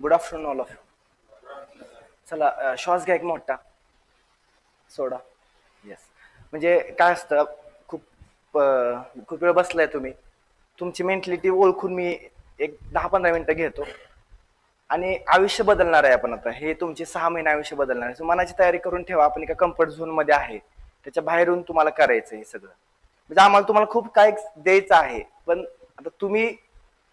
Good afternoon all of you. चला श्वास घ्या एक मोठा, सोडा. येस. म्हणजे काय असतं, खूप वेळ बसलाय तुम्ही, तुमची मेंटॅलिटी ओळखून मी एक 10-15 मिनिटं घेतो. आणि आयुष्य बदलणार आहे आपण आता, हे तुमचे 6 महिने आयुष्य बदलणार आहे. मनाची तयारी करून ठेवा. आपण एका कम्फर्ट झोन मध्ये आहे, त्याच्या बाहेरून तुम्हाला करायचं हे सगळं. म्हणजे आम्हाला तुम्हाला खूप काय द्यायचं आहे, पण आता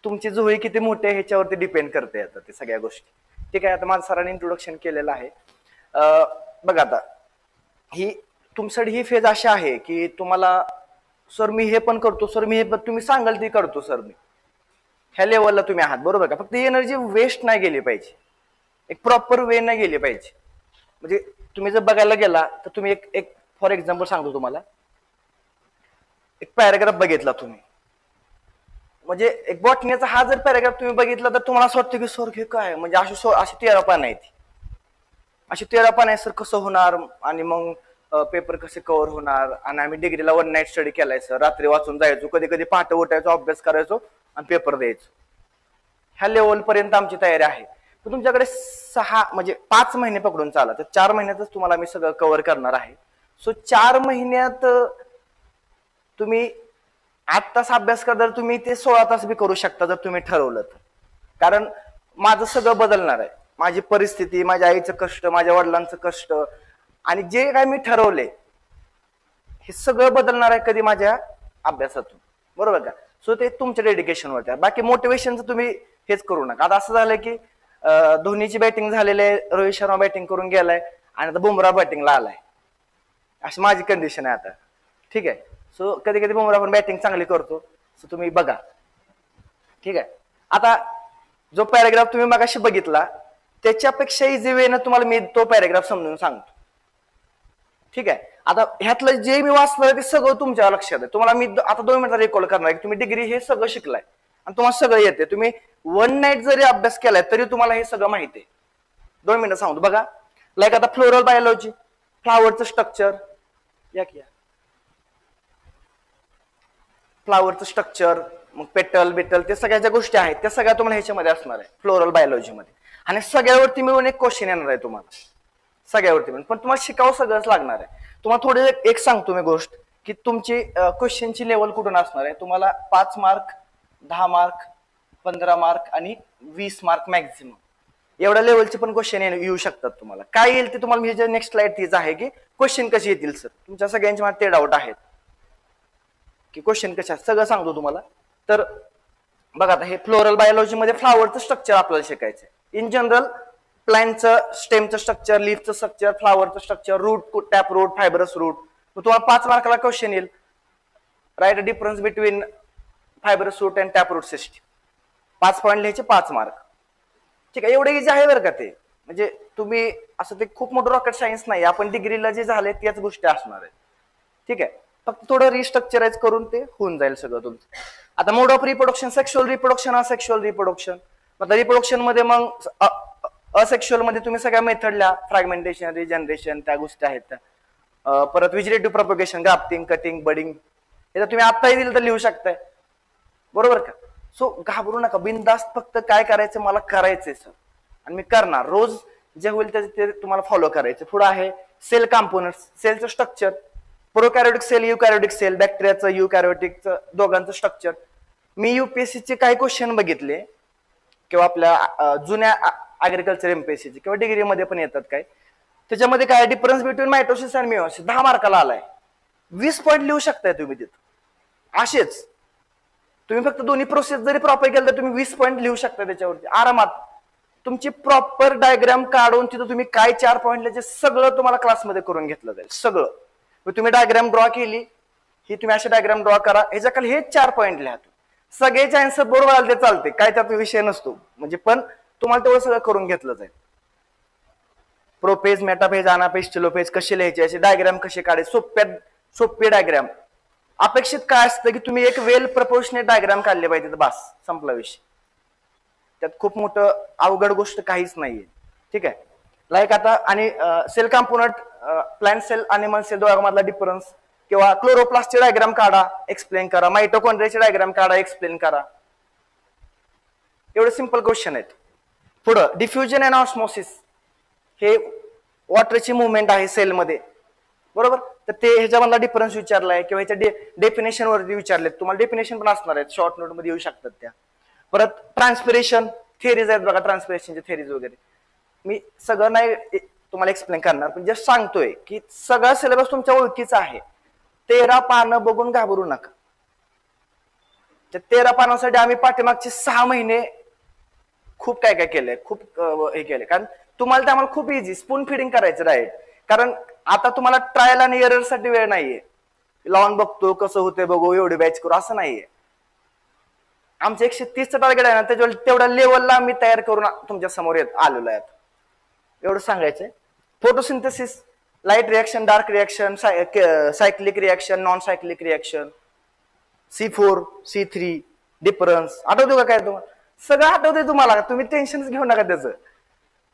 तुमची जुळी किती मोठी आहे ह्याच्यावरती डिपेंड करते आता ते सगळ्या गोष्टी. ठीक आहे. आता माझं सरांनी इंट्रोडक्शन केलेलं आहे. बघा आता ही तुमच्यासाठी ही फेज अशी आहे की तुम्हाला सर मी हे पण करतो, सर मी हे पण, तुम्ही सांगाल ते करतो सर मी, ह्या लेवलला तुम्ही आहात. बरोबर का? फक्त एनर्जी वेस्ट नाही गेली पाहिजे, एक प्रॉपर वे नाही गेली पाहिजे. म्हणजे तुम्ही जर बघायला गेला तर तुम्ही एक फॉर एक्झाम्पल सांगतो तुम्हाला. एक पॅराग्राफ बघितला तुम्ही, म्हणजे एक बॉटनीचा हा जर पॅराग्राफ तुम्ही बघितला तर तुम्हाला असं वाटतं की सर हे काय, म्हणजे अशी 13 पानं आहेत, अशी 13 पानं आहे सर, कसं होणार, आणि मग पेपर कसे कव्हर होणार. आणि आम्ही डिग्रीला 1 नाईट स्टडी केलाय सर, रात्री वाचून जायचो, कधी कधी पहाटे उठायचो, अभ्यास करायचो आणि पेपर द्यायचो. ह्या लेवल पर्यंत आमची तयारी आहे. तर तुमच्याकडे 5 महिने पकडून चाला, तर 4 महिन्यातच तुम्हाला मी सगळं कव्हर करणार आहे. सो 4 महिन्यात तुम्ही 8 तास अभ्यास करता, तुम्ही ते 16 तास बी करू शकता जर तुम्ही ठरवलं तर. कारण माझं सगळं बदलणार आहे, माझी परिस्थिती, माझ्या आईचं कष्ट, माझ्या वडिलांचं कष्ट, आणि जे काय मी ठरवले हे सगळं बदलणार आहे कधी, माझ्या अभ्यासातून. बरोबर का? सो ते तुमच्या डेडिकेशनवरती आहे. बाकी मोटिवेशनचं तुम्ही हेच करू नका. आता असं झालं की धोनीची बॅटिंग झालेली आहे, रोहित शर्मा बॅटिंग करून गेलाय आणि आता बुमराह बॅटिंगला आलाय, अशी माझी कंडिशन आहे आता. ठीक आहे. सो कधी कधी बुमराह पण बॅटिंग चांगली करतो, सो तुम्ही बघा. ठीक आहे. आता जो पॅराग्राफ तुम्ही मगाशी बघितला त्याच्यापेक्षा इझी वेनं तुम्हाला मी तो पॅराग्राफ समजून सांगतो. ठीक आहे. आता ह्यातलं जे मी वाचलं ते सगळं तुमच्या लक्षात आहे. तुम्हाला मी आता 2 मिनिटात रेकॉर्ड करणार आहे. तुम्ही डिग्री हे सगळं शिकलाय आणि तुम्हाला सगळं येते. तुम्ही 1 नाईट जरी अभ्यास केलाय तरी तुम्हाला हे सगळं माहिती आहे. 2 मिनिटं सांगतो बघा. लाईक आता फ्लोरल बायोलॉजी, फ्लावरचं स्ट्रक्चर, फ्लावरचं स्ट्रक्चर, मग पेटल बिटल, ते सगळ्या ज्या गोष्टी आहेत त्या सगळ्या तुम्हाला ह्याच्यामध्ये असणार आहे फ्लोरल बायोलॉजीमध्ये. आणि सगळ्यावरती मिळून एक क्वेश्चन येणार आहे तुम्हाला, सगळ्यावरती मिळून. पण तुम्हाला शिकावं सगळंच लागणार आहे. तुम्हाला थोडे एक सांगतो मी गोष्ट की तुमची क्वेश्चनची लेवल कुठून असणार आहे. तुम्हाला 5 मार्क, 10 मार्क, 15 मार्क आणि 20 मार्क मॅक्झिमम एवढ्या लेवलचे पण क्वेश्चन येऊ शकतात. तुम्हाला काय येईल ते तुम्हाला, मी जे नेक्स्ट स्लाइड तीच आहे की क्वेश्चन कसे येतील सर, तुमच्या सगळ्यांच्या मला ते डाऊट आहेत की क्वेश्चन कशा, सगळं सांगतो तुम्हाला. तर बघा आता हे फ्लोरल बायोलॉजी मध्ये फ्लावरचं स्ट्रक्चर आपल्याला शिकायचं. इन जनरल प्लांटचं स्टेमचं स्ट्रक्चर, लीफचं स्ट्रक्चर, फ्लावरचं structure, root, tap root, fibrous root. तुम्हाला 5 मार्काला क्वेश्चन येईल, write a difference between fibrous root and tap root system. 5 point लिहायचे, 5 मार्क. ठीक आहे. एवढे इझी आहे बरं का ते. म्हणजे तुम्ही असं ते खूप मोठं रॉकेट सायन्स नाही, आपण डिग्रीला जे झाले त्याच गोष्टी असणार आहेत. ठीक आहे. फक्त थोडं रिस्ट्रक्चराइज करून ते होऊन जाईल सगळं तुमचं. आता mode of reproduction, sexual reproduction, asexual reproduction. आता रिप्रोडक्शन मध्ये मग असेक्शुअल मध्ये तुम्ही सगळ्या मेथडला फ्रॅगमेंटेशन, रिजनरेशन, त्या गोष्टी आहेत त्या. परत vegetative propagation, grafting, cutting, budding, हे तुम्ही आत्ताही दिलं तर लिहू शकताय. बरोबर का? सो घाबरू नका, बिनधास्त फक्त काय करायचं, मला करायचंय सर आणि मी करणार. रोज जे होईल ते तुम्हाला फॉलो करायचं. पुढे आहे सेल कंपोनंट्स, सेलचं structure, prokaryotic cell, eukaryotic cell, बॅक्टेरियाचं, युकॅरियोटिकचं दोघांचं स्ट्रक्चर. मी युपीएससीचे काही क्वेश्चन बघितले किंवा आपल्या जुन्या ऍग्रिकल्चर एमपीएससीचे किंवा डिग्रीमध्ये पण येतात काय, त्याच्यामध्ये काय डिफरन्स बिटवीन मायटोसिस आणि मिओसिस 10 मार्काला आलाय. 20 पॉईंट लिहू शकताय तुम्ही तिथं. असेच तुम्ही फक्त दोन्ही प्रोसेस जरी प्रॉपर केलं तर तुम्ही 20 पॉईंट लिहू शकता त्याच्यावरती आरामात. तुमची प्रॉपर डायग्राम काढून तिथं तुम्ही काय 4 पॉईंट लिहायचे सगळं तुम्हाला क्लासमध्ये करून घेतलं जाईल. सगळं तुम्ही डायग्राम ड्रॉ केली, ही तुम्ही अशी डायग्राम ड्रॉ करा, ह्याच्या खाली हे 4 पॉईंट लिहा. सगळ्याचे आन्सर बरोबर आले ते चालते, काय त्यात विषय नसतो. म्हणजे पण तुम्हाला तेवढं सगळं करून घेतलं जाईल. प्रोपेज, मेटापेज, अनापेज, टेलोपेज कसे लिहायचे, असे डायग्राम कसे काढायचे, सोपे डायग्राम. अपेक्षित काय असतं की तुम्ही एक वेल प्रपोर्शनेट डायग्राम काढले पाहिजे, बस संपला विषय. त्यात खूप मोठं अवघड गोष्ट काहीच नाहीये. ठीक आहे. लाईक आता आणि cell component, plant cell, animal cell दोघांमधला डिफरन्स, किंवा क्लोरोप्लास्टचे डायग्राम काढा, एक्सप्लेन करा, माइटोकॉन्ड्रियाचे डायग्राम काढा, एक्सप्लेन करा. एवढे सिंपल क्वेश्चन आहेत. पुढं डिफ्युजन अँड ऑस्मोसिस, हे वॉटरची मुवमेंट आहे सेलमध्ये, बरोबर. तर ते ह्याच्यामधला डिफरन्स विचारलाय किंवा ह्याच्या डेफिनेशन वरती विचारले. तुम्हाला डेफिनेशन पण असणार आहेत, शॉर्ट नोट मध्ये येऊ शकतात त्या. परत ट्रान्सपिरेशन थेरीज आहेत बघा, ट्रान्सपिरेशनचे थेरीज वगैरे. मी सगळं नाही तुम्हाला एक्सप्लेन करणार, पण जस्ट सांगतोय की सगळा सिलेबस तुमच्या ओळखीचा आहे. 13 पानं बघून घाबरू नका. त्या 13 पानासाठी आम्ही पाठीमागचे 6 महिने खूप काय काय केलंय, खूप हे केलंय. कारण तुम्हाला ते आम्हाला खूप इझी स्पून फिडिंग करायचं राईट. कारण आता तुम्हाला ट्रायल आणि एरर साठी वेळ नाहीये. लावून बघतो कसं होतंय बघू, एवढी बॅच करू असं नाहीये. आमचं 130चं टार्गेट आहे ना, त्याच्या तेवढ्या लेवलला आम्ही तयार करून तुमच्या समोर आलेलो आहे. एवढं सांगायचंय. Photosynthesis, light reaction, dark reaction, cyclic reaction, non cyclic reaction, C4 C3 difference आठवतो का काय तुम्हाला? सगळं आठवतंय तुम्हाला, तुम्ही टेन्शनच घेऊ नका त्याचं.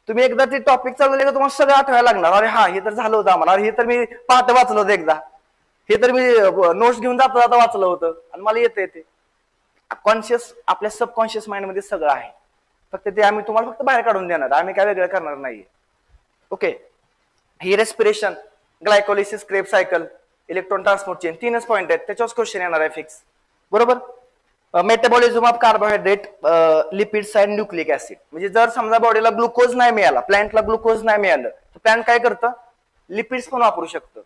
तुम्ही एकदा ते टॉपिक चालवले का तुम्हाला सगळं आठवायला लागणार. अरे हा, हे तर झालं होतं आम्हाला, हे तर मी पहाटे वाचलं होतं एकदा, हे तर मी नोट्स घेऊन जाता जाता वाचलं होतं आणि मला येते ते. कॉन्शियस आपल्या सबकॉन्शियस माइंड मध्ये सगळं आहे, फक्त ते आम्ही तुम्हाला फक्त बाहेर काढून देणार, आम्ही काय वेगळं करणार नाहीये. ओके. ही respiration, glycolysis, Kreb cycle, electron transport chain, 3च पॉईंट आहेत, त्याच्यावर क्वेश्चन येणार आहे फिक्स, बरोबर. Metabolism of carbohydrate, lipids and nucleic acid. म्हणजे जर समजा बॉडीला ग्लुकोज नाही मिळाला, प्लांटला ग्लुकोज नाही मिळालं, तर प्लांट काय करतं, लिपिड्स पण वापरू शकतं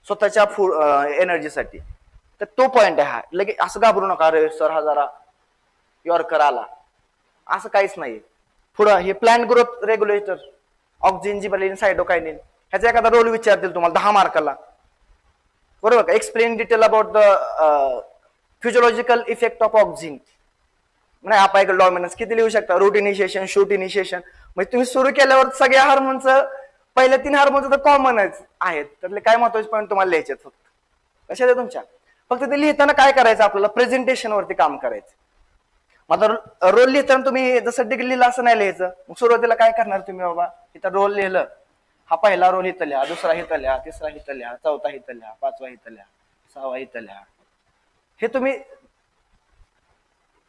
स्वतःच्या फूड एनर्जीसाठी. तर तो पॉइंट आहे हा. लगेच असं घाबरू नका, अरे सर हा जरा यॉर्कर आला, असं काहीच नाही. पुढं हे plant growth regulator, auxin, gibberellin, cytokinin, ह्याचा एखादा रोल विचारतील तुम्हाला 10 मार्काला, बरोबर का. Explain detail about the physiological effect of auxin, नाही अपायकल डॉमिनन्स किती लिहू शकता, रूट इनिशिएशन, शूट इनिशिएशन. म्हणजे तुम्ही सुरू केल्यावर सगळ्या हार्मोनचं पहिल्या 3 हार्मोनचं तर कॉमनच आहेत, त्यातले काय महत्वाचे पॉईंट तुम्हाला लिहायचे फक्त. कशा आहे तुमच्या, फक्त ते लिहिताना काय करायचं आपल्याला, प्रेझेंटेशन वरती काम करायचं. आता रोल लिहिताना तुम्ही जसं डिग्री लिहिलं असं नाही लिहायचं. मग सुरुवातीला काय करणार तुम्ही, बाबा इथं रोल लिहिलं, हा पहिला रोल इथं लिहा, दुसरा इथं लिहा, तिसरा इथं लिहा, चौथा इथं लिहा, 5वा इथं लिहा, 6वा इथं लिहा. हे तुम्ही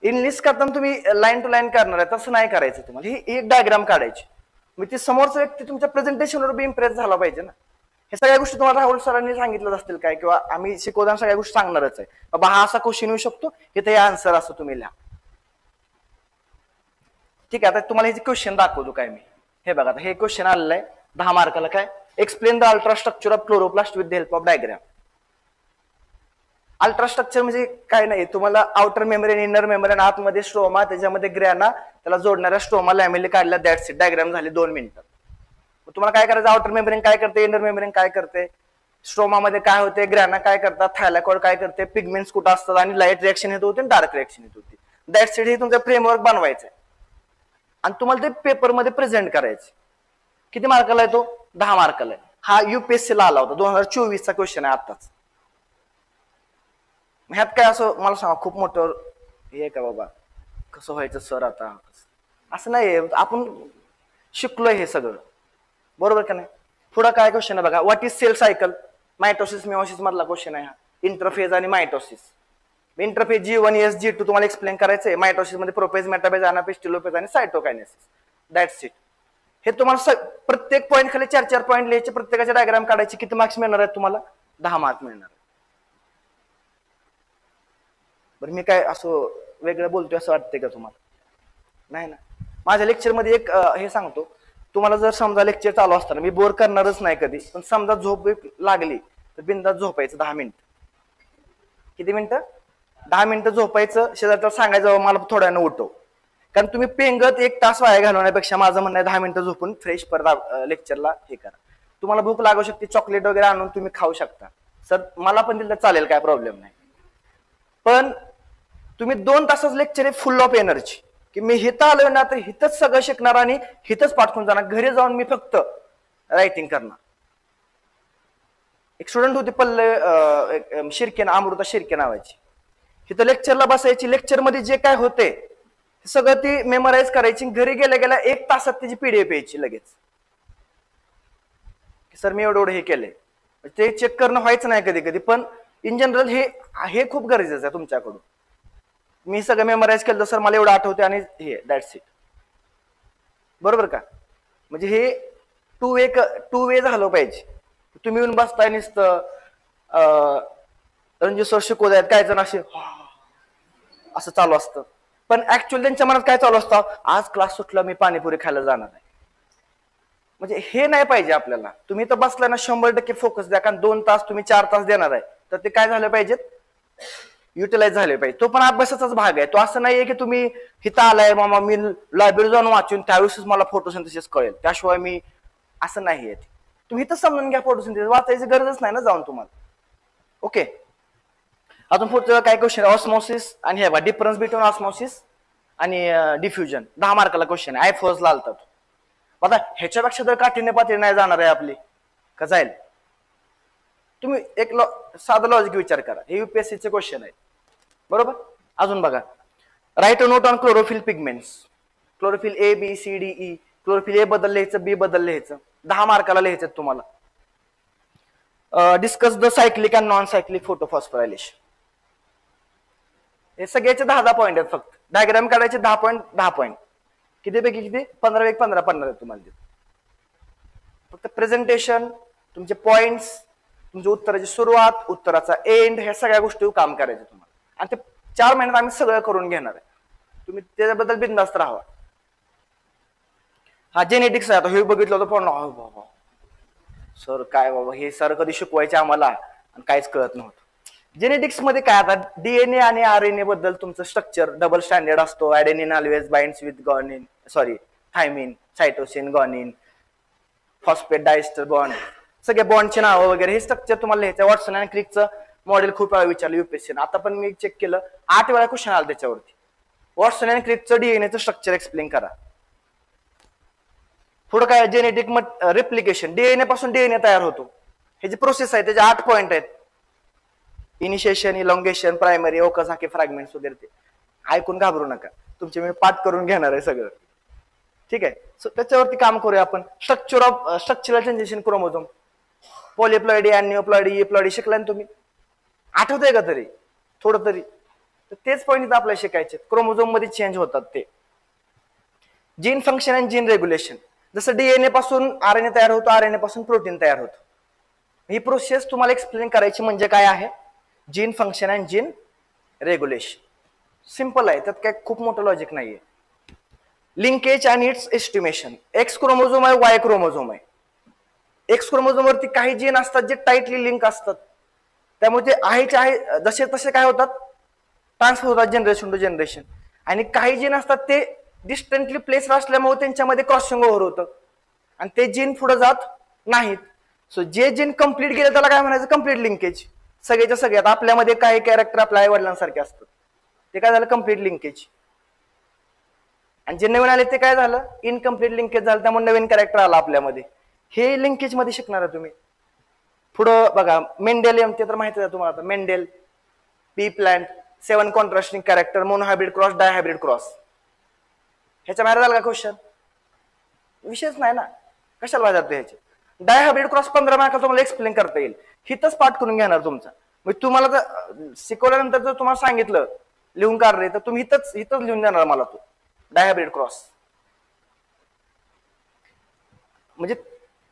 इनलिस्ट करताना तुम्ही लाईन टू लाईन करणार आहे, तसं नाही करायचं. तुम्हाला ही एक डायग्राम काढायची, मग ती समोरचा व्यक्ती तुमच्या प्रेझेंटेशनवर बी इम्प्रेस झाला पाहिजे ना. हे सगळ्या गोष्टी तुम्हाला राहुल सरांनी सांगितलं असतील काय, किंवा आम्ही शिकवताना सगळ्या गोष्टी सांगणारच आहे. बाबा हा असा क्वेश्चन येऊ शकतो, इथे हे आन्सर असं तुम्ही लिहा. ठीक आहे. आता तुम्हाला हे क्वेश्चन दाखवतो काय मी. हे बघा, आता हे क्वेश्चन आलेलं आहे 10 मार्काला. काय, explain the ultrastructure of chloroplast with the help of diagram. Ultrastructure म्हणजे काय नाही, तुम्हाला आउटर मेम्ब्रेन, इनर मेम्ब्रेन, आतमध्ये स्ट्रोमा, त्याच्यामध्ये ग्रॅना, त्याला जोडणाऱ्या स्ट्रोमा लॅमेली काढल्या, दॅट्स इट. डायग्राम झाली 2 मिनिटात. तुम्हाला काय करायचं, आउटर मेम्ब्रेन काय करते, इनर मेम्ब्रेन काय करते, स्ट्रोमा मध्ये काय होते, ग्रॅना काय करतात, थायलॅकॉइड काय करते, पिगमेंट्स कुठं असतात, आणि लाईट रिएक्शन येत होते, डार्क रिएक्शन येत होती. That's it. हे तुमचं फ्रेमवर्क बनवायचं आणि तुम्हाला ते पेपरमध्ये प्रेझेंट करायचं. किती मार्काला आहे तो, 10 मार्काला आहे. हा UPSC ला आला होता, 2024चा क्वेश्चन आहे आताच. ह्यात काय असं मला सांगा खूप मोठं हे का बाबा, कसं व्हायचं सर आता, असं नाही. आपण शिकलोय हे सगळं, बरोबर का नाही. पुढं काय क्वेश्चन आहे बघा, what is cell cycle, mitosis meiosis मधला क्वेश्चन आहे हा. इंटरफेज आणि mitosis. Interphase G1 S G2 तुम्हाला एक्सप्लेन करायचंय. मायटोसिस मध्ये प्रोपेज, मेटाफेज, अनाफेज, टेलोफेज आणि सायटोकायनेसिस. That's it. हे तुम्हाला प्रत्येक पॉईंट खाली 4-4 पॉईंट लिहायचे, प्रत्येकाचे डायग्राम काढायचे. किती मार्क्स मिळणार आहेत तुम्हाला, 10 मार्क मिळणार. बरं, मी काय असं वेगळं बोलतोय असं वाटतंय का तुम्हाला, नाही ना. माझ्या लेक्चरमध्ये एक हे सांगतो तुम्हाला, जर समजा लेक्चर चालू असताना मी बोर करणारच नाही कधी, पण समजा झोप लागली तर बिंदास झोपायचं 10 मिनिटं. किती मिनिटं, 10 मिनिटं झोपायचं. शेजारला सांगायचं मला थोड्या वेळानं उठव. कारण तुम्ही पेंगत 1 तास वाया घालवण्यापेक्षा माझं म्हणणं आहे 10 मिनिटं झोपून फ्रेश परत लेक्चरला हे करा. तुम्हाला भूक लागू शकते, चॉकलेट वगैरे आणून तुम्ही खाऊ शकता. सर मला पण दिलं चालेल, काय प्रॉब्लेम नाही. पण तुम्ही 2 तासाच लेक्चर आहे फुल ऑफ एनर्जी, की मी हिथं आलोय ना तर हिथंच सगळं शिकणार आणि हिथंच पाठवून जाणार. घरी जाऊन मी फक्त रायटिंग करणार. एक स्टुडंट होती पल्ले शिर्के, अमृता शिर्के नावाची. हिथं लेक्चरला बसायची, लेक्चर मध्ये जे काय होते सगळं ती मेमोराईज करायची. घरी गेल्या गेल्या 1 तासात त्याची PDF यायची लगेच. सर मी एवढं हे केलंय, ते चेक करणं व्हायचं नाही कधी कधी, पण इन जनरल हे खूप गरजेचं आहे तुमच्याकडून. मी सगळं मेमोराईज केलं सर मला एवढं आठवते आणि हे दॅट्स इट. बरोबर का? म्हणजे हे टू वे झालं पाहिजे. तुम्ही येऊन बसताय नुसतं रणजित सर शिकवत आहेत, काय जण असे असं चालू असतं, पण ऍक्च्युअली त्यांच्या मनात काय चालू असतं, आज क्लास सुटला मी पाणीपुरी खायला जाणार आहे. म्हणजे हे नाही पाहिजे आपल्याला. तुम्ही तर बसलाय ना 100% फोकस द्या, कारण 2 तास तुम्ही 4 तास देणार आहे, तर ते काय झालं पाहिजेत, युटिलाइज झाले पाहिजे. तो पण अभ्यासाचाच भाग आहे. तो असं नाहीये की तुम्ही इथं आलाय मामा मी लायब्ररी जाऊन वाचून त्यावेळेसच मला फोटोसिंथेसिस कळेल, त्याशिवाय मी, असं नाहीये. तुम्ही इथं समजून घ्या फोटोसिंथेसिस, वाचायची गरजच नाही ना जाऊन तुम्हाला. ओके, अजून पुढचं काय क्वेश्चन, ऑस्मोसिस आणि हे बघा डिफरन्स बिटवीन ऑस्मोसिस आणि डिफ्युजन. 10 मार्काला क्वेश्चन आहे, फर्स्ट ला आलता. आता ह्याच्यापेक्षा तर काठीण्य पातळी नाही जाणार आहे आपली का जाईल? तुम्ही एक साधा लॉजिक विचार करा, हे UPSC चे क्वेश्चन आहेत, बरोबर. अजून बघा, right a note on chlorophyll pigments. Chlorophyll A B C D E. Chlorophyll A बद्दल लिहायचं, B बद्दल लिहायचं. 10 मार्काला लिहायचं तुम्हाला. Discuss the cyclic and non cyclic photophosphorylation. हे सगळ्याचे 10 पॉईंट आहेत फक्त. डायग्राम काढायचे 10 पॉईंट 10 पॉईंट. किती पैकी किती? 15 पैकी 15 15 तुम्हाला. फक्त प्रेझेंटेशन, तुमचे पॉइंट्स, तुमच्या उत्तराची सुरुवात, उत्तराचा एंड, ह्या सगळ्या गोष्टी काम करायचे तुम्हाला. आणि ते 4 महिन्यात आम्ही सगळं करून घेणार आहे. तुम्ही त्याच्याबद्दल बिनधास्त राहावा. हा जेनेटिक्स आहे. आता हे बघितलं होतं पण बाबा सर काय बाबा, हे सर कधी शिकवायचे आम्हाला आणि काहीच कळत नव्हतं. जेनेटिक्स मध्ये काय, आता DNA आणि RNA बद्दल तुमचं स्ट्रक्चर डबल स्टँडर्ड असतो. Adenine always binds with guanine, sorry thymine, cytosine, guanine, phosphate diester bond, सगळे बॉन्डचे नावं वगैरे, हे स्ट्रक्चर तुम्हाला लिहायचं. वॉटसन अँड क्रिकचं मॉडेल खूप वेळा विचारलं UPSC. आता पण मी चेक केलं, 8 वेळा क्वेश्चन आला त्याच्यावरती. वॉटसन अँड क्रिकचं DNAचं स्ट्रक्चर एक्सप्लेन करा. पुढं काय, जेनेटिक रिप्लिकेशन, DNA पासून DNA तयार होतो. हे जी प्रोसेस आहे त्याचे 8 पॉईंट आहेत. इनिशिएशन, इलॉंगेशन, प्रायमरी, ओकाझाकी फ्रॅगमेंट्स वगैरे. ते ऐकून घाबरू नका, तुमचे मी पाठ करून घेणार आहे सगळं, ठीक आहे. सो त्याच्यावरती काम करूया आपण. स्ट्रक्चरल चेंजेस क्रोमोझोम, पॉलिप्लॉइडी, अॅनिओप्लॉइडी, इप्लॉइडी शिकलाय ना तुम्ही, आठवतंय का तरी थोडं तरी? तर तेच पॉईंट आपल्याला शिकायचे. क्रोमोझोम मध्ये चेंज होतात ते. Gene function and gene regulation, जसं DNA पासून RNA तयार होतो, RNA पासून प्रोटीन तयार होतो. ही प्रोसेस तुम्हाला एक्सप्लेन करायची म्हणजे काय आहे, gene function and gene regulation. Simple आहे, त्यात काय खूप मोठं लॉजिक नाहीये. Linkage and it's estimation. X chromosome आहे, वाय क्रोमोझोम आहे. एक्स क्रोमोझोम वरती काही जीन असतात जे टाईटली लिंक असतात, त्यामुळे ते आहेचे आहे जसे तसे काय होतात, ट्रान्सफर होतात जनरेशन टू जनरेशन. आणि काही जीन असतात ते डिस्टंटली प्लेस असल्यामुळे त्यांच्यामध्ये क्रॉसिंग ओव्हर होतं आणि ते जीन पुढे जात नाहीत. सो जे जीन कम्प्लीट गेले त्याला काय म्हणायचं, कम्प्लीट लिंकेज. सगळ्याच्या सगळ्यात आपल्यामध्ये काही कॅरेक्टर आपल्या आई वडिलांसारखे असतात, ते काय झालं, कम्प्लीट लिंकेज. आणि जे नवीन आले ते काय झालं, इनकम्प्लीट लिंकेज झालं, त्यामुळे नवीन कॅरेक्टर आला आपल्यामध्ये. हे लिंकेज मध्ये शिकणार आहे तुम्ही. पुढं बघा, मेंडेलियम, ते तर माहिती आहे तुम्हाला. Mendel, pea plant, 7 contrasting character, monohybrid cross, dihybrid cross. ह्याच्या बाहेर झाला का क्वेश्चन? विषयच नाही ना, कशाला जातो ह्याचे. डायहायब्रिड क्रॉस 15 मार्काला तुम्हाला एक्सप्लेन करता येईल. हिथंच पाठ करून घेणार तुमचा. मग तुम्हाला जर शिकवल्यानंतर जर तुम्हाला सांगितलं लिहून काढ रे, तर तुम्ही हिथंच लिहून देणार मला तो डायहायब्रिड क्रॉस. म्हणजे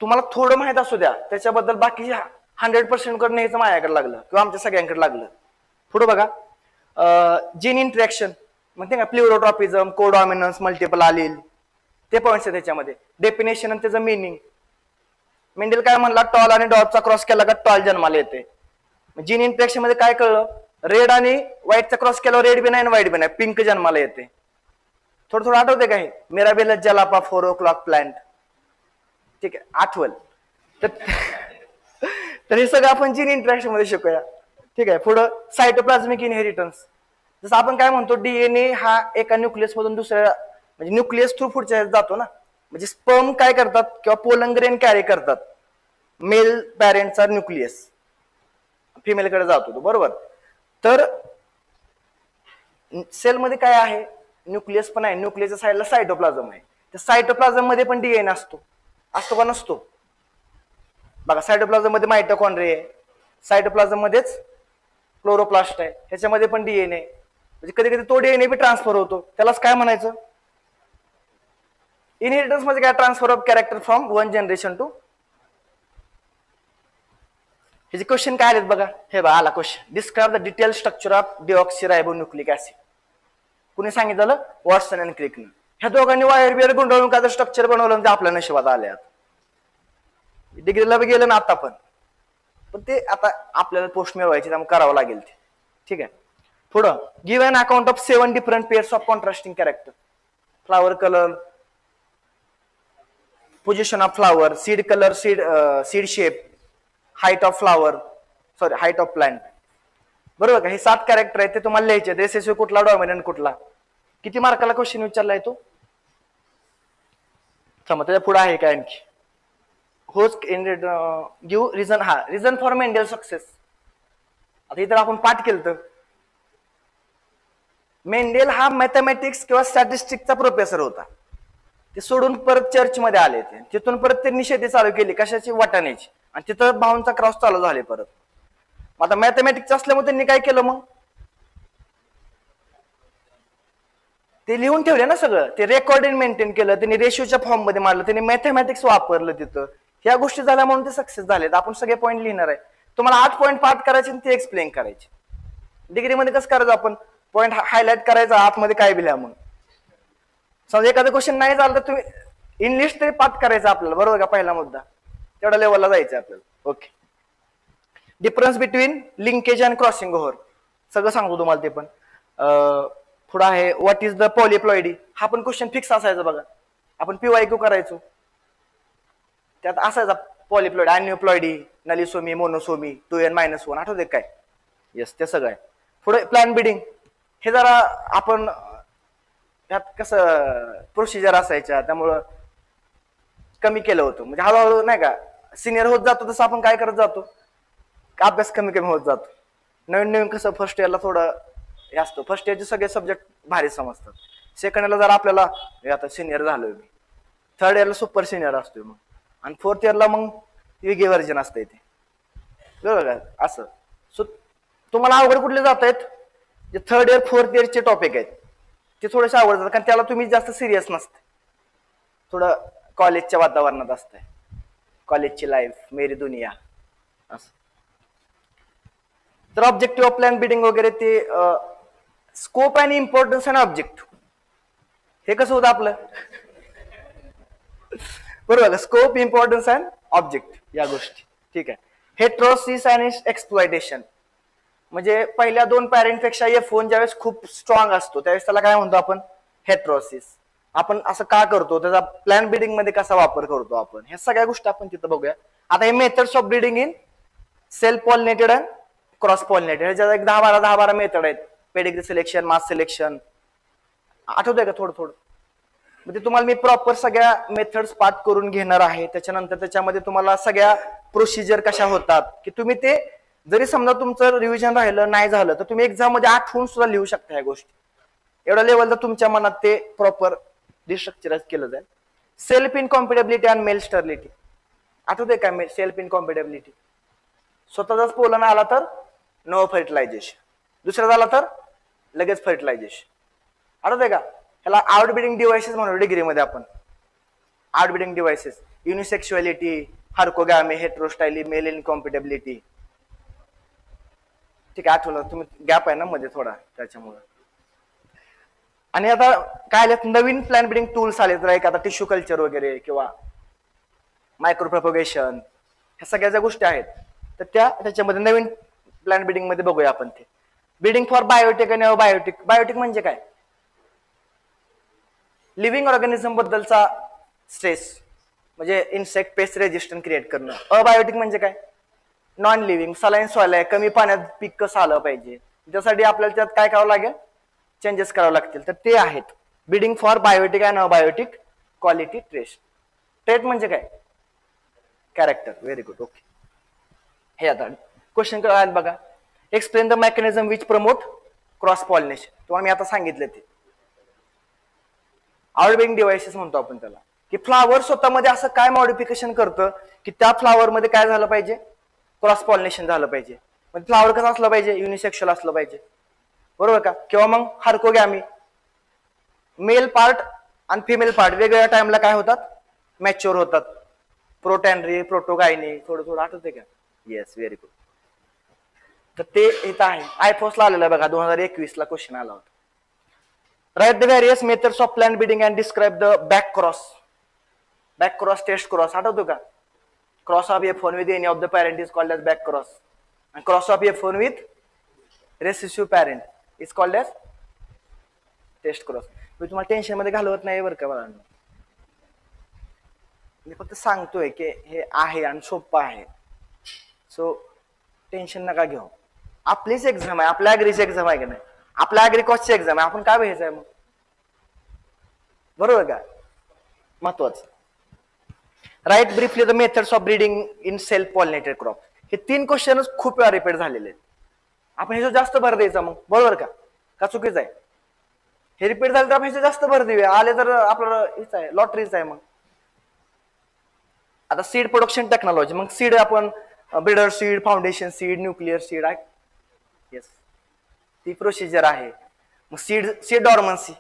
तुम्हाला थोडं माहित असू द्या त्याच्याबद्दल, बाकी 100% कडे न्यायचं माझ्याकडे लागलं किंवा आमच्या सगळ्यांकडे लागलं. पुढे बघा, जीन इंटरॅक्शन म्हणते का, प्ल्युरोट्रॉपिझम, कोडॉमिनन्स, मल्टिपल आलील, ते पॉईंट्स आहे त्याच्यामध्ये. डेफिनेशन आणि त्याचं मिनिंग. मेंडेल काय म्हणला, टॉल आणि डॉटचा क्रॉस केला का टॉल जन्माला येते. जीन इंटरॅक्शन मध्ये काय कळलं, रेड आणि व्हाईटचा क्रॉस केल्यावर रेड बी नाही, व्हाईट बी नाही, पिंक जन्माला येते. थोडं थोडं आठवते का हे, मिराबेल जलापा 4 o'clock प्लांट, ठीक आहे, आठवल. तर हे सगळं आपण जीन इंटरॅक्शन मध्ये शिकूया, ठीक आहे. पुढं सायटोप्लाझमिक इनहेरिटन्स. जसं आपण काय म्हणतो, DNA हा एका न्यूक्लियस मधून दुसऱ्या, म्हणजे न्यूक्लियस थ्रू पुढच्या जातो ना. म्हणजे स्पर्म काय करतात किंवा पोलंग्रेन कॅरी करतात, मेल पॅरेंटचा न्यूक्लियस फिमेलकडे जातो तो, बरोबर. तर सेल मध्ये काय आहे, न्यूक्लियस पण आहे, न्यूक्लियसच्या साईडला सायटोप्लाझम आहे. त्या सायटोप्लाझम मध्ये पण DNA असतो का नसतो? बघा, सायटोप्लाझम मध्ये मायटोकॉन्ड्रिया आहे, सायटोप्लाझम मध्येच क्लोरोप्लास्ट आहे, ह्याच्यामध्ये पण DNA. म्हणजे कधी कधी तो DNA बी ट्रान्सफर होतो, त्यालाच काय म्हणायचं, इनहेरिटन्स म्हणजे काय? Transfer of character from one generation to. हे जे क्वेश्चन काय आलेत बघा, हे बघा आला question. Describe the detail structure of deoxyribonucleic acid. कुणी सांगितलं? वॉटसन अँड क्रिकनं. ह्या दोघांनी वायर बिअर गुंडळून काय स्ट्रक्चर बनवलं ते आपल्या नशिबात आले. डिग्रीला गेलं ना आता पण ते आता आपल्याला पोस्ट मिळवायची त्यामुळे करावं लागेल ते. ठीक आहे. पुढं give an account of 7 different pairs of contrasting character. Flower colour, position of flower, seed colour, seed shape, height of flower, sorry height of plant. बरोबर का? हे 7 कॅरेक्टर आहेत ते तुम्हाला लिहायचे. रेसेसिव्ह कुठला, डॉमिनंट कुठला. किती मार्काला क्वेश्चन विचारलाय तो? समजा त्याच्या पुढे आहे काय आणखी? होच गिव्ह रिझन. हा रिझन फॉर मेंडेल सक्सेस. आता इतर आपण पाठ केलं तर मेंडेल हा मॅथमॅटिक्स किंवा स्टॅटिस्टिक्सचा प्रोफेसर होता. ते सोडून परत चर्चमध्ये आले. ते तिथून परत त्यांनी शेती चालू केली कशाची? वाटाण्याची. आणि तिथं भाऊंचा क्रॉस चालू झाले परत. आता मॅथमॅटिक्स असल्यामुळे त्यांनी काय केलं मग? ते लिहून ठेवले ना सगळं. ते रेकॉर्डिंग मेंटेन केलं त्यांनी, रेशिओच्या फॉर्म मध्ये मारलं त्यांनी, मॅथमॅटिक्स वापरलं तिथं. ह्या गोष्टी झाल्या म्हणून ते सक्सेस झालेत. आपण सगळे पॉईंट लिहिणार आहे. तुम्हाला 8 पॉईंट पाठ करायचे आणि ते एक्सप्लेन करायचे. डिग्रीमध्ये कसं करायचं आपण? पॉईंट हायलाइट करायचा, आतमध्ये काय बिल्या म्हणून. समजा एखादा क्वेश्चन नाही झालं तर तुम्ही इंग्लिश तरी पाठ करायचं आपल्याला. बरोबर का? पहिला मुद्दा तेवढ्या लेवलला जायचं आपल्याला. Okay. Difference between linkage and crossing over सगळं सांगतो तुम्हाला ते पण. पुढे आहे व्हॉट इज द पॉलिप्लॉइडी. हा पण क्वेश्चन फिक्स असायचा बघा. आपण पीवायक्यू करायचो त्यात असायचा पॉलिप्लॉइड, अॅन्युप्लॉइडी, नलिसोमी, मोनोसोमी, 2n-1. आठवते काय? येस ते सगळं आहे. पुढे प्लॅन बिडिंग. हे जरा आपण त्यात कसं प्रोसिजर असायच्या त्यामुळं कमी केलं होतं. म्हणजे हळूहळू नाही का सिनियर होत जातो तसं आपण काय करत जातो, अभ्यास कमी कमी होत जातो. नवीन नवीन कसं फर्स्ट इयरला थोडं हे असतं. फर्स्ट इयरचे सगळे सब्जेक्ट भारी समजतात. सेकंड इयरला जर आपल्याला आता सिनियर झालोय मी, थर्ड इयरला सुपर सिनियर असतोय मग, आणि फोर्थ इयरला मग वेगळे व्हर्जन असतं इथे. बरोबर का? असं. सो तुम्हाला अवघड कुठले जात आहेत? जे थर्ड इयर फोर्थ इयरचे टॉपिक आहेत ते थोडेसे आवड जातात, कारण त्याला तुम्ही जास्त सिरियस नसते. थोडं कॉलेजच्या वातावरणात असतंय. कॉलेजची लाईफ, मेरी दुनिया असं. तर ऑब्जेक्टिव्ह ऑफ प्लॅन बिडिंग वगैरे ते scope and importance and objective हे कसं होतं आपलं? बरोबर. स्कोप, इम्पॉर्टन्स अँड ऑब्जेक्टिव्ह या गोष्टी. ठीक आहे. हेट्रोसिस अँड एक्सप्लॉयटेशन म्हणजे पहिल्या 2 पॅरेंट पेक्षा F1 ज्यावेळेस खूप स्ट्रॉंग असतो त्यावेळेस त्याला काय म्हणतो आपण? हेट्रोसिस. आपण असं का करतो, त्याचा प्लॅन ब्रीडिंग मध्ये कसा वापर करतो आपण, ह्या सगळ्या गोष्टी आपण तिथं बघूया. आता हे methods of breeding in self pollinated and cross pollinated, ह्याच्यात एक 10-12 मेथड आहेत. पेडिग्री सिलेक्शन, मास सिलेक्शन, आठवतंय का थोडं थोडं? म्हणजे तुम्हाला मी प्रॉपर सगळ्या मेथड्स पाठ करून घेणार आहे. त्याच्यानंतर त्याच्यामध्ये तुम्हाला सगळ्या प्रोसिजर कशा होतात की तुम्ही ते जरी समजा तुमचं रिव्हिजन राहिलं नाही झालं तर तुम्ही एक्झाम मध्ये आठवून सुद्धा लिहू शकता ह्या गोष्टी. एवढ्या लेवलला तुमच्या मनात ते प्रॉपर डिस्ट्रक्चराइज केलं जाईल. सेल्फ इनकॉम्पिटेबिलिटी अँड मेल स्टरलिटी, आठवतंय काय? सेल्फ इनकॉम्पिटेबिलिटी, स्वतःचाच पोलन आला तर नो फर्टिलायझेशन, दुसरा झाला तर लगेच फर्टिलायझेशन. आठवतंय का? ह्याला आउटब्रीडिंग डिव्हाइसेस म्हणून डिग्रीमध्ये आपण आउटब्रीडिंग डिव्हाइसेस, युनिसेक्शुअलिटी, हार्कोगॅमी, हेट्रोस्टाइली, मेल इनकॉम्पिटेबिलिटी. ठीक आहे, आठवलं तुम्ही, गॅप आहे ना मध्ये थोडा त्याच्यामुळे. आणि आता काय आले नवीन प्लॅन ब्रीडिंग टूल्स आले तर एक आता टिश्यू कल्चर वगैरे किंवा मायक्रो प्रोपगेशन, ह्या सगळ्या ज्या गोष्टी आहेत तर त्याच्यामध्ये नवीन प्लॅन ब्रीडिंग मध्ये बघूया आपण. ते ब्रीडिंग फॉर बायोटिक आणि अबायोटिक. बायोटिक म्हणजे काय? लिव्हिंग ऑर्गॅनिझम बद्दलचा स्ट्रेस, म्हणजे इन्सेक्ट, पेस्ट रेजिस्टन्स क्रिएट करणं. अबायोटिक म्हणजे काय? नॉन लिव्हिंग, सलाईन सॉइल आहे, कमी पाण्यात पीक कसं आलं पाहिजे, त्यासाठी आपल्याला त्यात काय करावं लागेल? चेंजेस करावे लागतील. तर ते आहेत breeding for biotic and abiotic quality trait. Trait म्हणजे काय? कॅरेक्टर. Very good. ओके. हे आता क्वेश्चन काय बघा. Explain the mechanism which promote cross pollination. तुम्हाला मी आता सांगितलं ते आउटब्रीडिंग डिव्हाइसेस म्हणतो आपण त्याला, की फ्लावर स्वतःमध्ये असं काय मॉडिफिकेशन करतं की त्या फ्लावर मध्ये काय झालं पाहिजे? क्रॉस पॉलिनेशन झालं पाहिजे. म्हणजे फ्लावर कसं असलं पाहिजे? युनिसेक्शुअल असलं पाहिजे. बरोबर का? किंवा मग हार्कोगॅमी, मेल पार्ट आणि फिमेल पार्ट वेगवेगळ्या टाइमला काय होतात, मॅच्युअर होतात. प्रोटॅनरी, प्रोटोगायनी, थोडं थोडं आठवते का? Yes, very good. तर ते इथं आहे, आयफोसला आलेलं आहे बघा, 2021 क्वेश्चन आला होता. Write the various methods of plant breeding and describe the back cross. Back cross, test cross आठवतो का? Cross of F1 with any of the parent is called as back cross, आणि cross of F1 with recessive parent is called as test cross. मी तुम्हाला tension मध्ये घालवत नाही बरं का बाळांनो, मी फक्त सांगतोय की हे आहे आणि सोपं आहे. सो टेन्शन नका घेऊ. आपलीच एक्झाम आहे, आपल्या अॅग्रीची एक्झाम आहे की नाही, आपल्या अॅग्री कॉस्टची एक्झाम आहे, आपण काय भ्यायचं आहे मग? बरोबर का? महत्वाचं. Write briefly the methods of breeding in self pollinated crop. हे 3 क्वेश्चनच खूप वेळा रिपीट झालेले आहेत. आपण ह्याच्यावर जास्त भर द्यायचा मग, बरोबर का चुकीचं आहे? हे रिपीट झालं तर आपण ह्याच्यावर जास्त भर देऊया, आले तर आपलं हेच आहे, लॉटरीच आहे. मग आता सीड प्रोडक्शन टेक्नॉलॉजी, मग सीड आपण breeder seed, foundation seed, nuclear seed आहे. येस, ती प्रोसिजर आहे. मग सीड डॉर्मन्सी,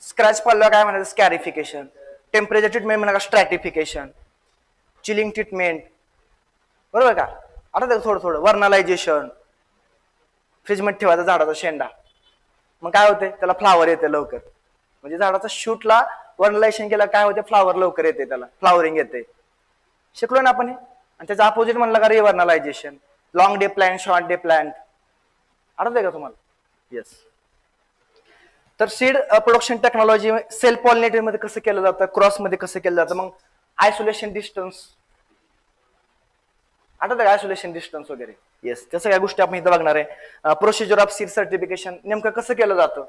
स्क्रॅच पडलं काय म्हणायचं, स्कॅरिफिकेशन. टेम्परेचर ट्रीटमेंट म्हणा, स्ट्रॅटिफिकेशन, चिलिंग ट्रीटमेंट, बरोबर का? आता थोडं थोडं वर्नलायझेशन, फ्रीजमध्ये ठेवायचा झाडाचा शेंडा, मग काय होते, त्याला फ्लावर येते लवकर. म्हणजे झाडाचा शूटला वर्नलायझेशन केलं काय होते, फ्लावर लवकर येते, त्याला फ्लावरिंग येते. शिकलो ना आपण हे. आणि त्याचं अपोजिट म्हणलं का devernalization, long day plant, short day plant. आठवतंय का तुम्हाला? येस. तर seed production technology self pollinated मध्ये कसं केलं जातं, क्रॉस मध्ये कसं केलं जातं. मग आयसोलेशन डिस्टन्स आठवतं का, आयसोलेशन डिस्टन्स वगैरे? येस, त्या सगळ्या गोष्टी आपण इथं बघणार आहे. प्रोसिजर ऑफ सीड सर्टिफिकेशन नेमकं कसं केलं जातं.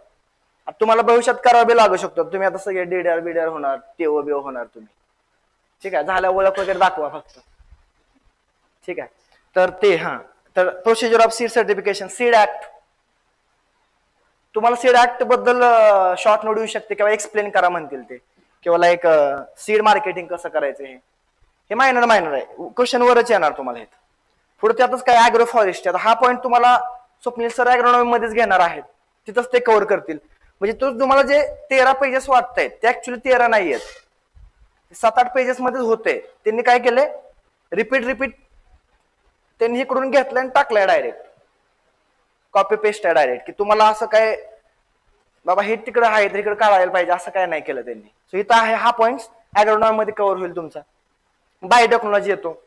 तुम्हाला भविष्यात करावं लागू शकतो. तुम्ही आता सगळे डीडीआर बीडीआर होणार, टीओ बीओ होणार तुम्ही, ठीक आहे. झाल्या ओळख वगैरे दाखवा फक्त, ठीक आहे. तर ते तर procedure of seed certification, seed act. तुम्हाला सीड ऍक्ट बद्दल शॉर्ट नोट येऊ शकते किंवा एक्सप्लेन करा म्हणतील ते, किंवा लाईक सीड मार्केटिंग कसं करायचं हे मायनर आहे. क्वेश्चन वरच येणार तुम्हाला. हे पुढे त्यातच काय अॅग्रो फॉरेस्ट, हा पॉईंट तुम्हाला स्वप्नील सर अॅग्रोनॉमी मध्येच घेणार आहेत, तिथंच ते कव्हर करतील. म्हणजे तो तुम्हाला जे 13 पेजेस वाटतायत ते ऍक्च्युली 13 नाही आहेत, 7-8 पेजेस मध्येच होते. त्यांनी काय केलंय, रिपीट त्यांनी इकडून घेतलंय आणि टाकलंय डायरेक्ट, कॉपी पेस्ट आहे डायरेक्ट, की तुम्हाला असं काय बाबा हे तिकडे आहे तर इकडे काढायला पाहिजे असं काय नाही केलं त्यांनी. सो इथं आहे, हा पॉईंट अॅग्रोनॉमी मध्ये कव्हर होईल तुमचा. बायोटेक्नॉलॉजी येतो.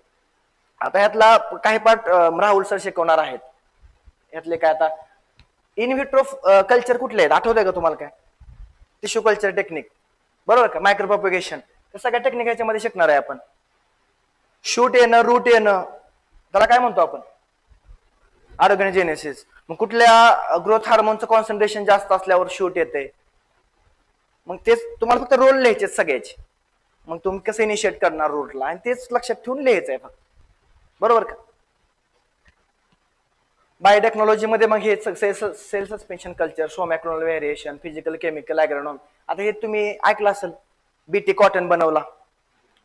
आता ह्यातला काही पार्ट राहुल सर शिकवणार आहेत. यातले काय, आता इन व्हिट्रो कल्चर कुठले आहेत आठवतंय का तुम्हाला? काय टिश्यू कल्चर टेक्निक, बरोबर का? मायक्रोप्रोपेगेशन, त्या सगळ्या टेक्निक ह्याच्यामध्ये शिकणार आहे आपण. शूट येणं, रूट येणं, त्याला काय म्हणतो आपण, ऑर्गॅनोजेनेसिस. मग कुठल्या ग्रोथ हार्मोनचं कॉन्सन्ट्रेशन जास्त असल्यावर शूट येते. मग तेच तुम्हाला फक्त रोल लिहायचे सगळ्याचे. मग तुम्ही कसं इनिशिएट करणार रूटला, आणि तेच लक्षात ठेवून लिहायचं आहे फक्त, बरोबर का? बायोटेक्नॉलॉजी मध्ये मग हे cell suspension culture, somaclonal variation, physical chemical agronomy. आता हे तुम्ही ऐकलं असेल, बीटी कॉटन बनवला,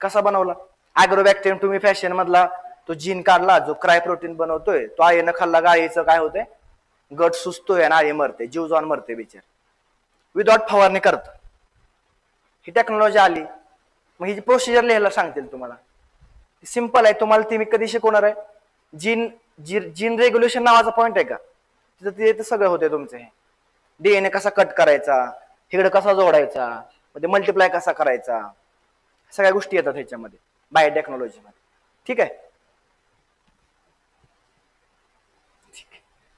कसा बनवला? ॲग्रोबॅक्टेरियम तुम्ही फॅशन मधला तो जीन काढला, जो क्राय प्रोटीन बनवतोय, तो आईनं खाल्ला, गाळीचं काय होतंय, गट सुचतोय आणि आई मरते, जीव जाऊन मरते बिचार, विदाउट फवारणी करत. ही टेक्नॉलॉजी आली. मग ही प्रोसिजर लिहायला सांगतील तुम्हाला, सिंपल आहे. तुम्हाला ती मी कधी शिकवणार आहे, जीन रेग्युलेशन नावाचा पॉईंट आहे का, तिथं सगळं होते तुमचं. हे डीएनए कसा कट करायचा, इकडे कसा जोडायचा, म्हणजे मल्टिप्लाय कसा करायचा, सगळ्या गोष्टी येतात ह्याच्यामध्ये बायोटेक्नॉलॉजी मध्ये, ठीक आहे.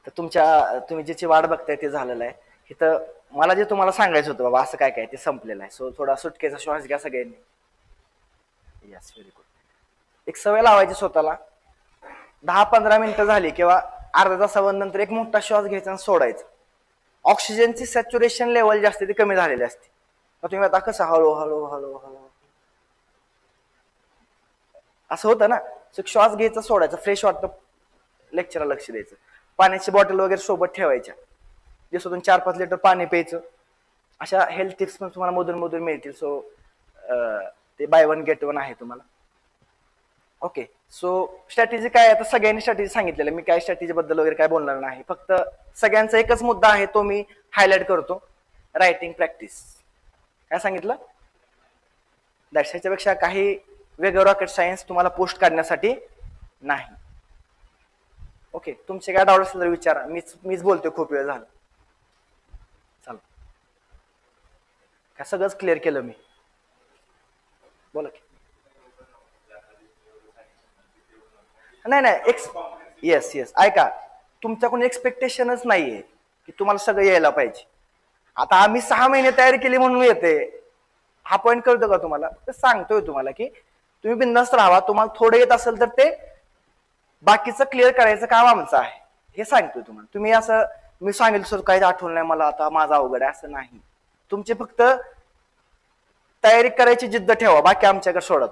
तर तुम्ही ज्याची वाट बघताय ते झालेलं आहे. इथं मला जे तुम्हाला सांगायचं होतं बाबा असं काय काय ते संपलेलं आहे. सो थोडा सुटकेचा श्वास घ्या सगळ्यांनी. Yes, very good. एक सवय लावायची स्वतःला, 10-15 मिनिटं झाली किंवा अर्धा तासानंतर एक मोठा श्वास घ्यायचा आणि सोडायचा. ऑक्सिजनची सॅच्युरेशन लेवल जास्त ती कमी झालेली असते. मग तुम्ही आता कसं हळू हळू हळू हळू असं होतं ना. श्वास घ्यायचा, सोडायचा, फ्रेश वाटतं, लेक्चरला लक्ष द्यायचं. पाण्याची बॉटल वगैरे सोबत ठेवायच्या, दिवसातून 4-5 लिटर पाणी प्यायचं. अशा हेल्थ टिप्स पण तुम्हाला मधून मिळतील. सो ते बाय 1 गेट 1 आहे तुम्हाला. ओके, सो स्ट्रॅटेजी काय आहे, तर सगळ्यांनी स्ट्रॅटेजी सांगितलेलं, मी काय स्ट्रॅटेजी बद्दल वगैरे काय बोलणार नाही. फक्त सगळ्यांचा एकच मुद्दा आहे, तो मी हायलाइट करतो, रायटिंग प्रॅक्टिस. काय सांगितलं? दॅट्स, ह्याच्यापेक्षा काही वेगळं रॉकेट सायन्स तुम्हाला पोस्ट काढण्यासाठी नाही. ओके, तुमचे काय डाऊट असेल तर विचारा. मीच बोलतोय, खूप वेळ झाला. चला, काय सगळंच क्लिअर केलं मी? बोला की. नाही, येस येस, ऐका, तुमच्याकडून एक्सपेक्टेशनच नाहीये की तुम्हाला सगळं यायला पाहिजे. आता आम्ही 6 महिने तयारी केली म्हणून येते, हा पॉईंट कळतो का तुम्हाला? सांगतोय तुम्हाला की तुम्ही बिंदास्त राहा. तुम्हाला थोडं येत असेल तर ते बाकीचं क्लिअर करायचं काम आमचं आहे, हे सांगतोय तुम्हाला. तुम्ही असं मी सांगितलं सर काहीच आठवण नाही मला, आता माझा अवघड आहे, असं नाही. तुमची फक्त तयारी करायची जिद्द ठेवा, बाकी आमच्याकडे सोडा.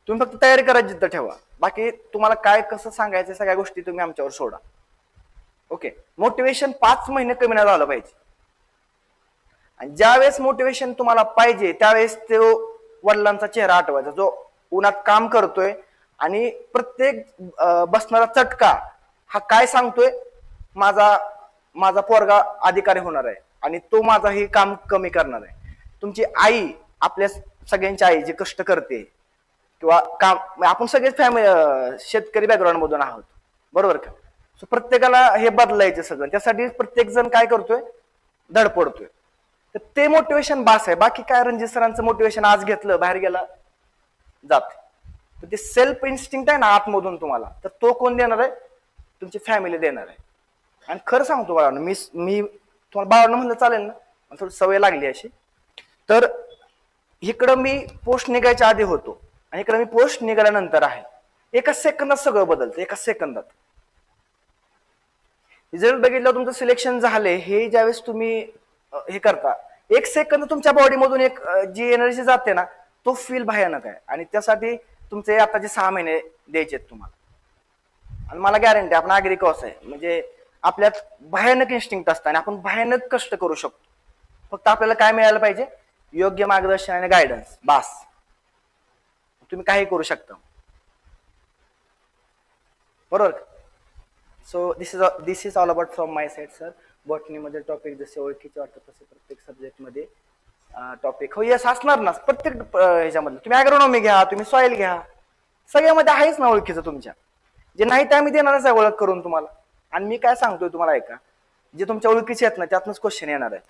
तुम्ही फक्त तयारी करायची जिद्द ठेवा, बाकी तुम्हाला काय कसं सांगायचं सगळ्या गोष्टी तुम्ही आमच्यावर सोडा. ओके, मोटिवेशन 5 महिने कमी नाही झालं पाहिजे. आणि ज्यावेळेस मोटिवेशन तुम्हाला पाहिजे त्यावेळेस तो वडिलांचा चेहरा आठवायचा, जो उन्हात काम करतोय आणि प्रत्येक बसणारा चटका हा काय सांगतोय, माझा पोरगा अधिकारी होणार आहे आणि तो माझा हे काम कमी करणार आहे. तुमची आई, आपल्या सगळ्यांची आई जी कष्ट करते, किंवा काम, आपण सगळेच फॅमिली शेतकरी बॅकग्राऊंड मधून आहोत, बरोबर का? सो प्रत्येकाला हे बदलायचं सगळं, त्यासाठी प्रत्येक जण काय करतोय, धडपडतोय. तर ते मोटिवेशन बास आहे. बाकी काय, रणजित सरांचं मोटिवेशन आज घेतलं, बाहेर गेला, जाते. तर ते सेल्फ इन्स्टिंक्ट आहे ना आतमधून तुम्हाला, तर तो कोण देणार आहे? तुमची फॅमिली देणार आहे. आणि खरं सांगतो बाळांनो, मी तुम्हाला बाळांनो म्हणलं चालेल ना, थोडी सवय लागली अशी. तर इकडं मी पोस्ट निघायच्या आधी होतो आणि इकडं मी पोस्ट निघाल्यानंतर आहे. एका सेकंदात सगळं बदलतं, एका सेकंदात. रिझल्ट बघितलं, तुमचं सिलेक्शन झाले, हे ज्यावेळेस तुम्ही हे करता, 1 सेकंद तुमच्या बॉडीमधून एक जी एनर्जी जाते ना, तो फील भयानक आहे. आणि त्यासाठी तुमचे आताचे 6 महिने द्यायचे तुम्हाला. आणि मला गॅरंटी, आपण नागरिकच आहे, म्हणजे आपल्यात भयानक इन्स्टिंक्ट असतं आणि आपण भयानक कष्ट करू शकतो. फक्त आपल्याला काय मिळालं पाहिजे? योग्य मार्गदर्शन आणि गायडन्स, बास. तुम्ही काही करू शकता, बरोबर? So this is all about from my side sir. बॉटनीमध्ये टॉपिक जसे ओळखीचे वाटतात तसे प्रत्येक सब्जेक्टमध्ये टॉपिक हो यस असणार ना. प्रत्येक ह्याच्यामध्ये तुम्ही ॲग्रोनॉमी घ्या, तुम्ही सॉइल घ्या, सगळ्यामध्ये आहेच ना ओळखीचं तुमच्या. जे नाही ते आम्ही देणारच आहे ओळख करून तुम्हाला. आणि मी काय सांगतोय तुम्हाला ऐका, जे तुमच्या ओळखीचे आहेत ना त्यातनंच क्वेश्चन येणार आहेत,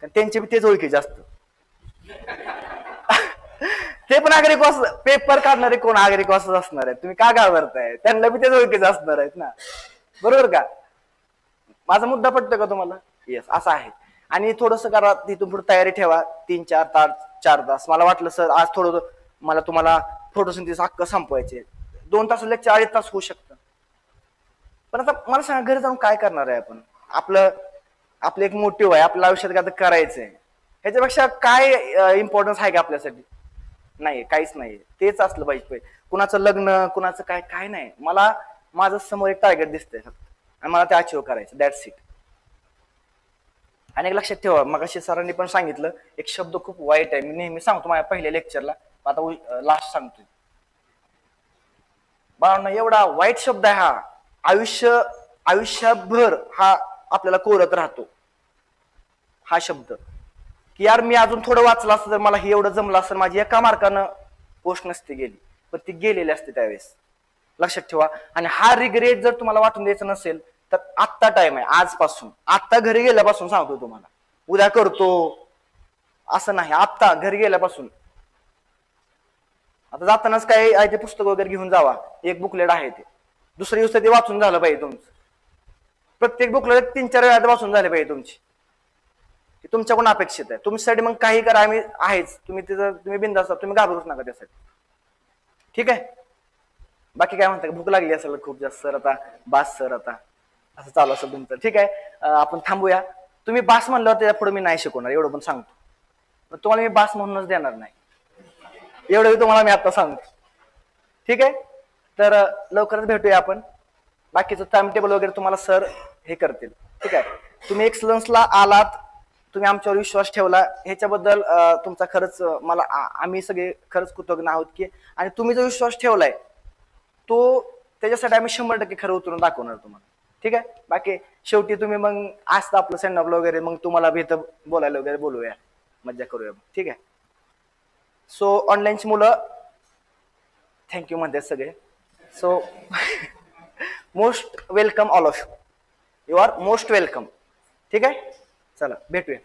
कारण त्यांचे बी तेच ओळखीचे असतं. ते पण नागरिक पेपर काढणारे कोण नागरिक असणार आहेत, तुम्ही का घाबरताय? त्यांना बी तेच ओळखीचे असणार आहेत ना, बरोबर का? माझा मुद्दा पटतो का तुम्हाला? येस, असं आहे. आणि थोडस करा, तिथून पुढे तयारी ठेवा. 3-4 तास. मला वाटलं सर आज थोडं मला तुम्हाला फोटोसिंथेसिस हक्क संपवायचे, 2 तास लेक्चर 2.5 तास होऊ शकतं. पण आता मला सांगा, घरी जाऊन काय करणार आहे आपण? आपलं एक मोटिव्ह आहे, आपल्या आयुष्यात काय करायचंय, ह्याच्यापेक्षा काय इम्पॉर्टन्स आहे का आपल्यासाठी? नाही, काहीच नाही. तेच असलं पाहिजे. कुणाचं लग्न, कुणाचं काय काय नाही. मला माझं समोर एक टार्गेट दिसतंय फक्त, आणि मला ते अचीव्ह करायचं, दॅट्स इट. आणि एक लक्षात ठेवा, मगाशी सरांनी पण सांगितलं, एक शब्द खूप वाईट आहे, मी नेहमी सांगतो माझ्या पहिल्या लेक्चरला, आता लास्ट सांगतोय. बाळांनो, एवढा वाईट शब्द आहे हा, आयुष्यभर हा आपल्याला कोरत राहतो हा शब्द, की यार मी अजून थोडं वाचलं असतं तर मला हे एवढं जमलं असतं, माझी एका मार्कानं पोस्ट नसते गेली, पण ती गेलेली असते त्यावेळेस. लक्षात ठेवा. आणि हा रिग्रेट जर तुम्हाला वाटून द्यायचं नसेल तर आत्ता टाइम आहे, आजपासून. आत्ता घरी गेल्यापासून सांगतो तुम्हाला, उद्या करतो असं नाही, आत्ता घरी गेल्यापासून. आता जातानाच काय आहे ते पुस्तक वगैरे घेऊन जावा, एक बुकलेट आहे ते, दुसऱ्या दिवशी ते वाचून झालं पाहिजे तुमचं. प्रत्येक बुकलेट 3-4 वेळा वाचून झाले पाहिजे तुमची. तुमच्याकडून अपेक्षित आहे. तुमच्यासाठी मग काही करा, आम्ही आहेच. तुम्ही बिंदास, तुम्ही घाबरूच नका त्यासाठी, ठीक आहे? बाकी काय म्हणता? भूक लागली असेल खूप जास्त सर, आता बास सर, आता असं चालू असेल तुमचं, ठीक आहे? आपण थांबूया. तुम्ही बास म्हणलं त्याच्या पुढे मी नाही शिकवणार, एवढं पण सांगतो. पण तुम्हाला मी बास म्हणूनच देणार नाही, एवढं तुम्हाला मी आता सांगतो, ठीक आहे? तर लवकरच भेटूया आपण. बाकीचं टाइम टेबल वगैरे तुम्हाला सर हे करतील, ठीक आहे? तुम्ही एक्सलन्सला आलात, तुम्ही आमच्यावर विश्वास ठेवला, ह्याच्याबद्दल तुमचा खरंच मला, आम्ही सगळे खरंच कृतज्ञ आहोत की. आणि तुम्ही जो विश्वास ठेवलाय तो, त्याच्यासाठी आम्ही 100% खरं उतरून दाखवणार तुम्हाला. ठीक आहे. बाकी शेवटी तुम्ही मग असतं आपलं सेंड वगैरे, मग तुम्हाला भी इथं बोलायला वगैरे बोलूया, मज्जा करूया, ठीक आहे. सो ऑनलाईनची मुलं थँक्यू म्हणतात सगळे. So most welcome all of you. You are most welcome. ठीक आहे. चला भेटूया.